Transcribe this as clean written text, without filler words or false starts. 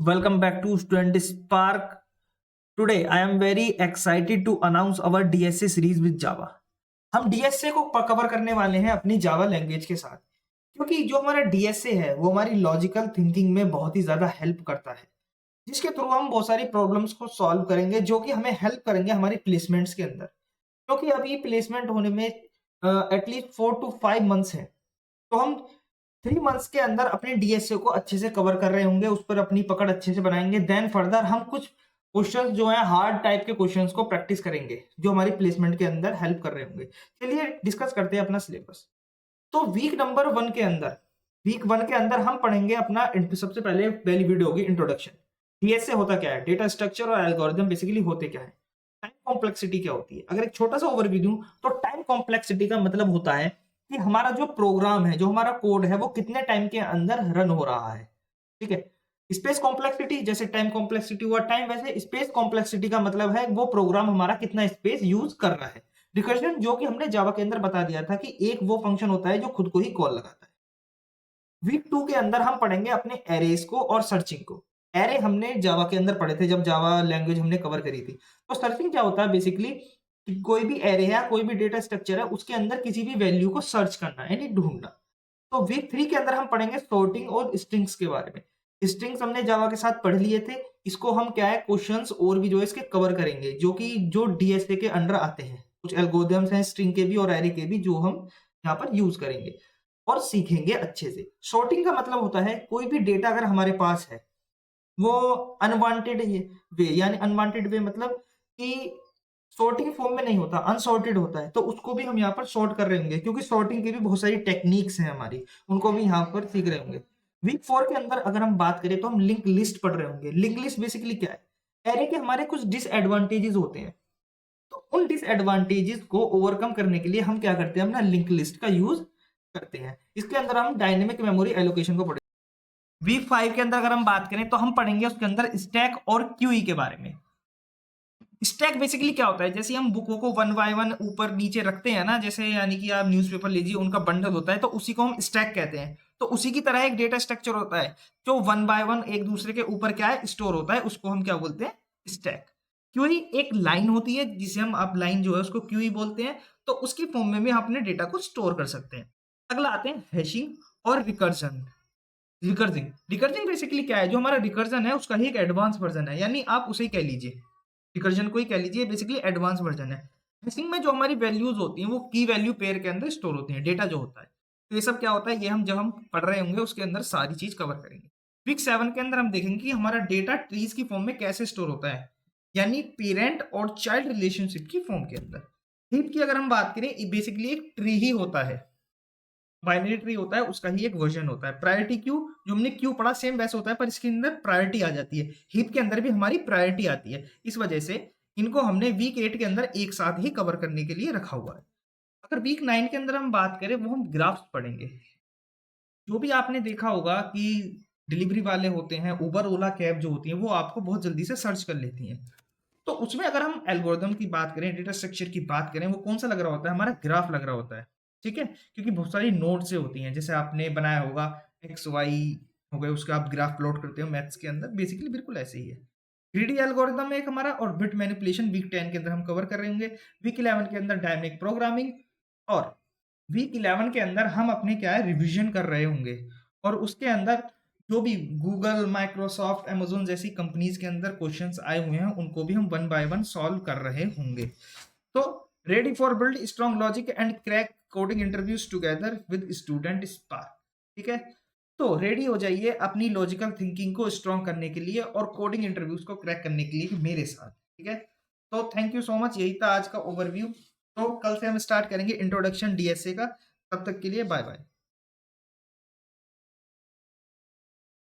Welcome back to Student Spark. Today I am very excited to announce our DSA series with Java. हम DSA को cover करने वाले हैं अपनी Java language के साथ, क्योंकि जो हमारा DSA है वो हमारी लॉजिकल थिंकिंग में बहुत ही ज्यादा हेल्प करता है, जिसके थ्रू हम बहुत सारी प्रॉब्लम्स को सॉल्व करेंगे जो कि हमें हेल्प करेंगे हमारी प्लेसमेंट्स के अंदर। क्योंकि अभी प्लेसमेंट होने में एटलीस्ट 4 to 5 मंथ्स है, तो हम 3 मंथ्स के अंदर अपने डीएसए को अच्छे से कवर कर रहे होंगे, उस पर अपनी पकड़ अच्छे से बनाएंगे। देन फर्दर हम कुछ क्वेश्चंस जो है हार्ड टाइप के क्वेश्चंस को प्रैक्टिस करेंगे जो हमारी प्लेसमेंट के अंदर हेल्प कर रहे होंगे। चलिए डिस्कस करते हैं अपना सिलेबस। तो वीक 1 के अंदर हम पढ़ेंगे अपना सबसे पहले पहली वीडियो होगी इंट्रोडक्शन। डीएसए होता क्या है, डेटा स्ट्रक्चर और एल्गोरिथम बेसिकली होते क्या है, टाइम कॉम्प्लेक्सिटी क्या होती है। अगर एक छोटा सा ओवरव्यू दूं तो टाइम कॉम्प्लेक्सिटी का मतलब होता है कि हमारा जो प्रोग्राम है, जो हमारा कोड है, वो कितने टाइम के अंदर रन हो रहा है। ठीक है। स्पेस कॉम्प्लेक्सिटी, जैसे टाइम कॉम्प्लेक्सिटी हुआ टाइम, वैसे स्पेस कॉम्प्लेक्सिटी का मतलब है वो प्रोग्राम हमारा कितना स्पेस यूज कर रहा है। रिकर्जन, जो कि हमने जावा के अंदर बता दिया था कि एक वो फंक्शन होता है जो खुद को ही कॉल लगाता है। वीक 2 के अंदर हम पढ़ेंगे अपने एरेस को और सर्चिंग को। एरे हमने जावा के अंदर पढ़े थे जब जावा लैंग्वेज हमने कवर करी थी। तो सर्चिंग क्या होता है बेसिकली, कोई भी एरे है, कोई भी डेटा स्ट्रक्चर है, उसके अंदर किसी भी वैल्यू को सर्च करना यानी ढूंढना। तो वीक 3 के अंदर हम पढ़ेंगे सॉर्टिंग और स्ट्रिंग्स के बारे में। स्ट्रिंग्स हमने जावा के साथ पढ़ लिए थे, इसको हम क्या है क्वेश्चंस और भी जो है इसके कवर करेंगे, जो डीएसए के अंडर आते हैं। कुछ एल्गोरिथम्स हैं स्ट्रिंग के भी और एरे के भी जो हम यहाँ पर यूज करेंगे और सीखेंगे अच्छे से। सॉर्टिंग का मतलब होता है कोई भी डेटा अगर हमारे पास है, वो अनवांटेड वे, यानी अनवांटेड वे मतलब कि सॉर्टिंग फॉर्म में नहीं होता, अनसॉर्टेड होता है, तो उसको भी हम यहाँ पर सॉर्ट कर रहे होंगे, क्योंकि सॉर्टिंग की भी बहुत सारी टेक्निक्स हैं हमारी, उनको भी यहाँ पर सीख रहे होंगे। वीक 4 के अंदर अगर हम बात करें तो हम लिंक लिस्ट पढ़ रहे होंगे। लिंक लिस्ट बेसिकली क्या है, एरे के हमारे कुछ डिसएडवांटेजेस होते हैं, तो उन डिसएडवांटेजेस को ओवरकम करने के लिए हम क्या करते हैं, अपना लिंक लिस्ट का यूज करते हैं। इसके अंदर हम डायनेमिक मेमोरी एलोकेशन को पढ़ेंगे। वीक 5 के अंदर अगर हम बात करें तो हम पढ़ेंगे उसके अंदर स्टैक और क्यूई के बारे में। स्टैक बेसिकली क्या होता है, जैसे हम बुकों को 1 by 1 ऊपर नीचे रखते हैं ना, जैसे यानी कि आप न्यूज़पेपर लीजिए, उनका बंडल होता है, तो उसी को हम स्टैक कहते हैं। तो उसी की तरह एक डेटा स्ट्रक्चर होता है जो 1 by 1 एक दूसरे के ऊपर क्या है स्टोर होता है, उसको हम क्या बोलते हैं, स्टैक। क्यूई एक लाइन होती है जिसे हम आप लाइन जो है उसको क्यूई बोलते हैं, तो उसकी फॉर्म में भी हम अपने डेटा को स्टोर कर सकते हैं। अगला आते हैं हैशिंग और रिकर्जन। रिकर्जिंग रिकर्जिंग बेसिकली क्या है, जो हमारा रिकर्जन है उसका ही एक एडवांस वर्जन है, यानी आप उसे ही कह लीजिए, रिकर्जन को ही कह लीजिए, बेसिकली एडवांस वर्जन है। हैशिंग में जो हमारी वैल्यूज होती हैं वो की वैल्यू पेयर के अंदर स्टोर होती हैं, डेटा जो होता है। तो ये सब क्या होता है, ये हम जब हम पढ़ रहे होंगे उसके अंदर सारी चीज कवर करेंगे। वीक 7 के अंदर हम देखेंगे कि हमारा डेटा ट्रीज की फॉर्म में कैसे स्टोर होता है, यानी पेरेंट और चाइल्ड रिलेशनशिप की फॉर्म के अंदर। हीप की अगर हम बात करें, बेसिकली एक ट्री ही होता है, बाइनरी ट्री होता है, उसका ही एक वर्जन होता है। प्रायोरिटी क्यू, जो हमने क्यू पढ़ा सेम वैसे होता है, पर इसके अंदर प्रायोरिटी आ जाती है। हीप के अंदर भी हमारी प्रायोरिटी आती है, इस वजह से इनको हमने वीक 8 के अंदर एक साथ ही कवर करने के लिए रखा हुआ है। अगर वीक 9 के अंदर हम बात करें, वो हम ग्राफ्स पढ़ेंगे। जो भी आपने देखा होगा कि डिलीवरी वाले होते हैं, उबर ओला कैब जो होती है, वो आपको बहुत जल्दी से सर्च कर लेती हैं। तो उसमें अगर हम एल्गोरिदम की बात करें, डेटा स्ट्रक्चर की बात करें, वो कौन सा लग रहा होता है, हमारा ग्राफ लग रहा होता है। ठीक है, क्योंकि बहुत सारी नोड से होती हैं, जैसे आपने बनाया होगा एक्स वाई हो गए, उसका आप ग्राफ प्लॉट करते हो मैथ्स के अंदर, बेसिकली बिल्कुल ऐसे ही है। ग्रीडी एल्गोरिदम एक हमारा, और बिट मैनिपुलेशन वीक 10 के अंदर हम कवर कर रहे होंगे। वीक 11 के अंदर डायनेमिक प्रोग्रामिंग, और वीक 11 के अंदर हम अपने क्या है रिवीजन कर रहे होंगे, और उसके अंदर जो भी गूगल, माइक्रोसॉफ्ट, अमेज़न जैसी कंपनीज के अंदर क्वेश्चंस आए हुए हैं उनको भी हम 1 by 1 सॉल्व कर रहे होंगे। तो ready for build strong logic and crack coding interviews together with student spark. ठीक है, तो रेडी हो जाइए अपनी लॉजिकल थिंकिंग को स्ट्रॉन्ग करने के लिए और कोडिंग इंटरव्यूज को क्रैक करने के लिए मेरे साथ। ठीक है, तो थैंक यू सो मच, यही था आज का ओवरव्यू। तो कल से हम स्टार्ट करेंगे इंट्रोडक्शन डीएसए का। तब तक के लिए बाय बाय।